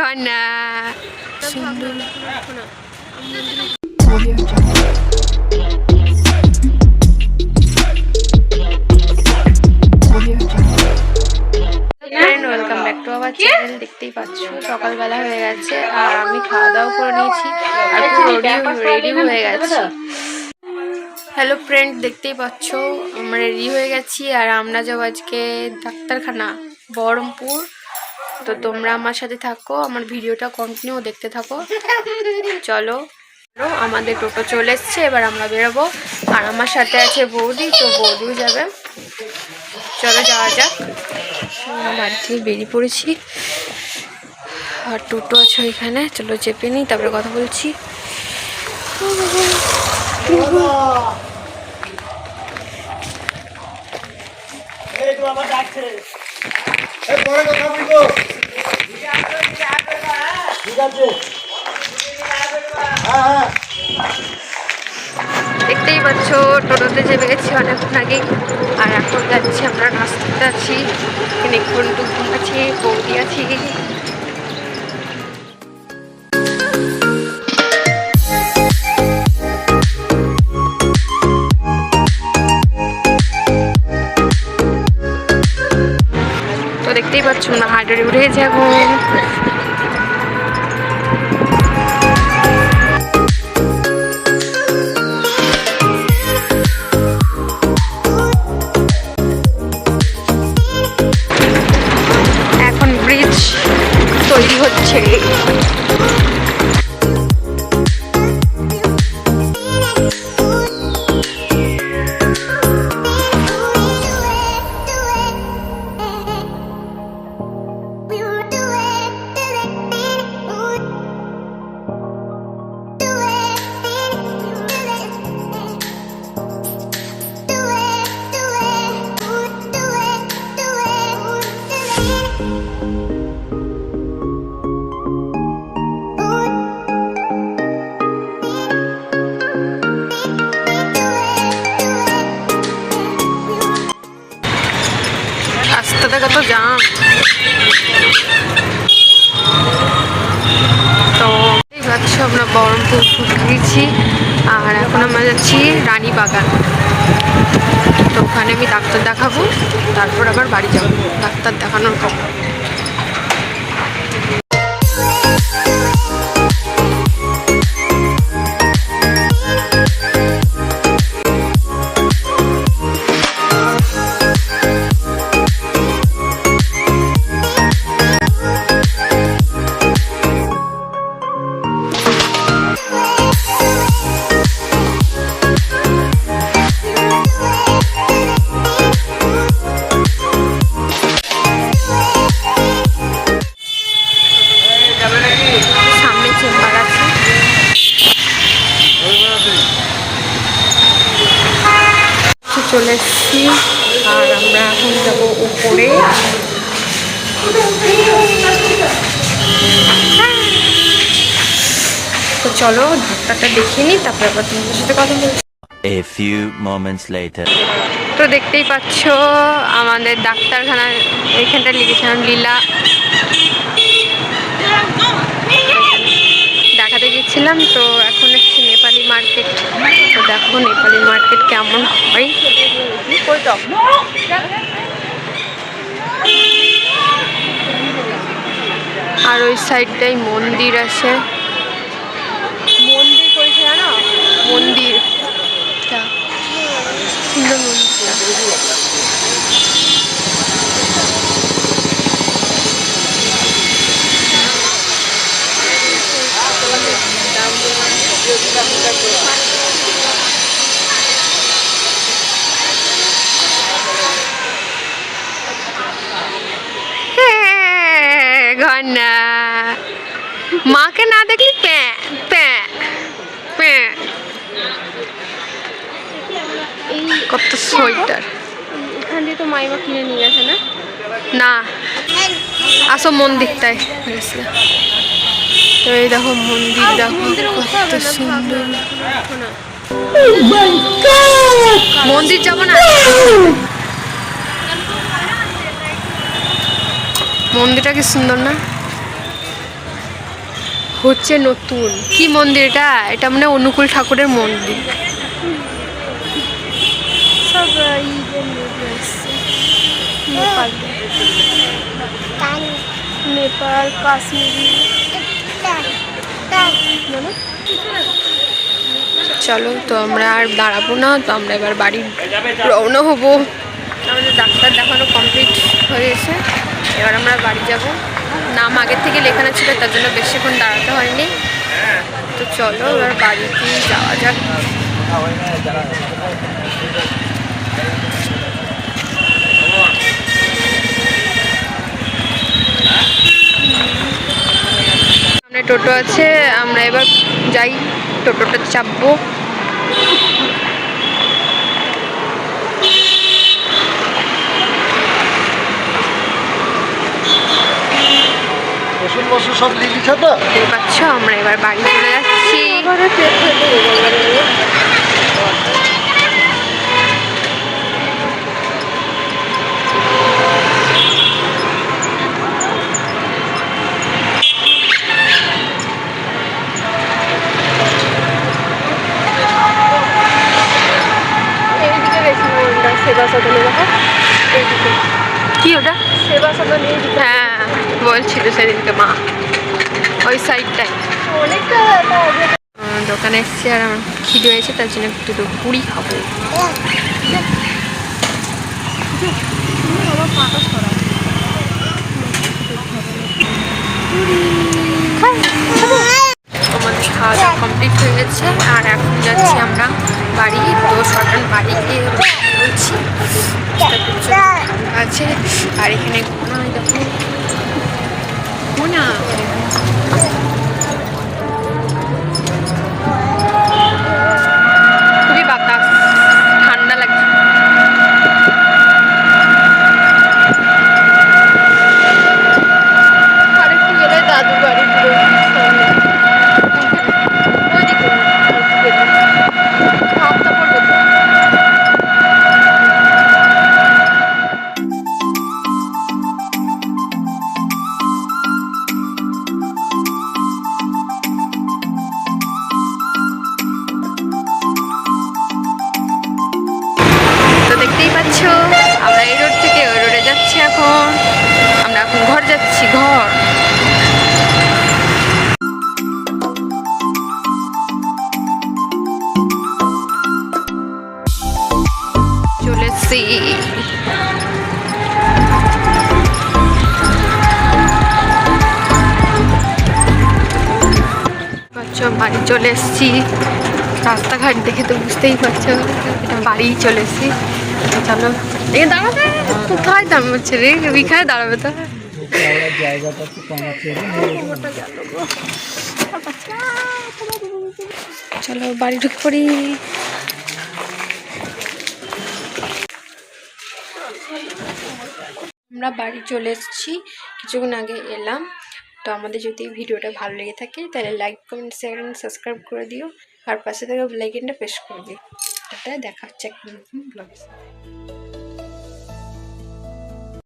ঘনা সুন্দর। Welcome back to our channel. দেখতেই পাচ্ছ সকালবেলা হয়ে গেছে আর আমি খাওয়া দাওয়া করে নিয়েছি আর রেডি হয়ে গেছি। হ্যালো ফ্রেন্ড, দেখতেই পাচ্ছ আমরা রেডি হয়ে গেছি আর আমরা যাবো আজকে ডাক্তারখানা বহরমপুর। তো তোমরা আমার সাথে থাকো, আমার ভিডিওটা কন্টিনিউ দেখতে থাকো। চলো, আমাদের টোটো চলে এসছে, এবার আমরা বেরোবো। আর আমার সাথে আছে বৌদি, তো বৌদিও যাবে। চলো যাওয়া যাক। বাড়ি থেকে বেরিয়ে পড়েছি আর টোটো আছে ওইখানে, চলো চেপে নিই, তারপরে কথা বলছি। দেখতেই পাচ্ছ টোটোতে চেপে গেছি অনেকক্ষণ আগে আর এখন যাচ্ছি আমরা রাস্তাতে আছি। এখানে ঘন্টু আছে, বৌদি আছি। তো দেখতেই পাচ্ছ আমরা হাইডে উঠে গেছি এখন। এখন ব্রিজ তৈরি হচ্ছে। রাস্তাতে কত জাম। তো পাচ্ছ আমরা বহরমপুর ঢুকেছি আর এখন আমরা যাচ্ছি রানীবাগান। তো ওখানে আমি ডাক্তার দেখাবো, তারপর আবার বাড়ি যাবো ডাক্তার দেখানোর পর। সামনে চেম্বার আছে। চলে এসছি আর আমরা এখন যাবো উপরে। তো চলো ডাক্তারটা দেখিয়ে নিই, তারপরে আবার তোমাদের সাথে কথা বলছি। A few moments later. তো দেখতেই পাচ্ছ আমাদের ডাক্তারখানা, এইখানটা লিখেছিলাম লীলা। দেখাতে গেছিলাম, তো এখন এসছি নেপালি মার্কেট। তো দেখো নেপালি মার্কেট কেমন হয়। আর ওই সাইডটাই মন্দির আছে। মন্দির করেছে জানো, মন্দির সুন্দর মন্দিরটা। ঘনা মাকে না দেখলি প্যাঁ প্যাঁ প্যাঁ। কত সোয়েটার এখান দিয়ে তো মাইমা কিনে নিয়ে গেছে না? না, আসো মন্দিরটায় গেছে। তো এই দেখো মন্দির, দেখো কত সুন্দর মন্দির। যাবো না, মন্দিরটা কি সুন্দর না? হচ্ছে নতুন কি মন্দির এটা? এটা মানে অনুকূল ঠাকুরের মন্দির। সব নেপাল, নেপাল, কাশ্মীরি। চলো, তো আমরা আর দাঁড়াবো না, তো আমরা এবার বাড়ি রওনা হবো। আমাদের ডাক্তার দেখানো কমপ্লিট হয়ে গেছে, এবার আমরা বাড়ি যাব। নাম আগের থেকে লেখানো ছিল, তার জন্য বেশিক্ষণ দাঁড়াতে হয়নি। তো চলো এবার বাড়িতে যাওয়া যাক। সামনে টোটো আছে, আমরা এবার যাই, টোটোটা চাপবো। সব লিখেছ তো? দেখতে পাচ্ছ আমরা এবার বাড়ি চলে যাচ্ছি। এইদিকে বেশি মনটা সেবা সদনে দেখো, এইদিকে। কি ওটা? সেবা সদন। হ্যাঁ বলছিল সেদিনকে মা, ওই সাইডটায় অনেকটা দোকানে এসছি। আর আমার খিদে হয়েছে, তার জন্য দুটো পুরি খাবো। আমাদের খাওয়া দাওয়া কমপ্লিট হয়ে গেছে, আর এখন যাচ্ছি আমরা বাড়ি। তো সকাল বাড়ি গিয়ে বলছি আছে। আর এখানে ঘোনা দেখো, ঘোনা খুবই বাতাস, ঠান্ডা লাগছে। আরেকটু গেলে দাদু বাড়ি পুরো সামনে। ওইদিকে ভাবটা পড়বে তো। তো দেখতেই পাচ্ছ আমরা এই রোড থেকে ওই রোডে যাচ্ছি। এখন আমরা এখন ঘর যাচ্ছি, ঘর। চলে এসছি। বাড়ি চলে এসছি। রাস্তাঘাট দেখে তো বুঝতেই পারছো এটা বাড়ি চলে এসছি। চলো এ দাঁড়াবে, কোথায় দাঁড়াচ্ছে রে? বিখায় দাঁড়াবে তো। চলো বাড়ি ঢুকে পড়ি। আমরা বাড়ি চলে এসেছি, কিছুক্ষণ আগে এলাম। তো আমাদের যদি ভিডিওটা ভালো লেগে থাকে তাহলে like, comment, share and subscribe করে দিও। আর পাশে থাকা বেল আইকনটা প্রেস করে দিও। এটা দেখা হচ্ছে একটা নতুন ব্লগে।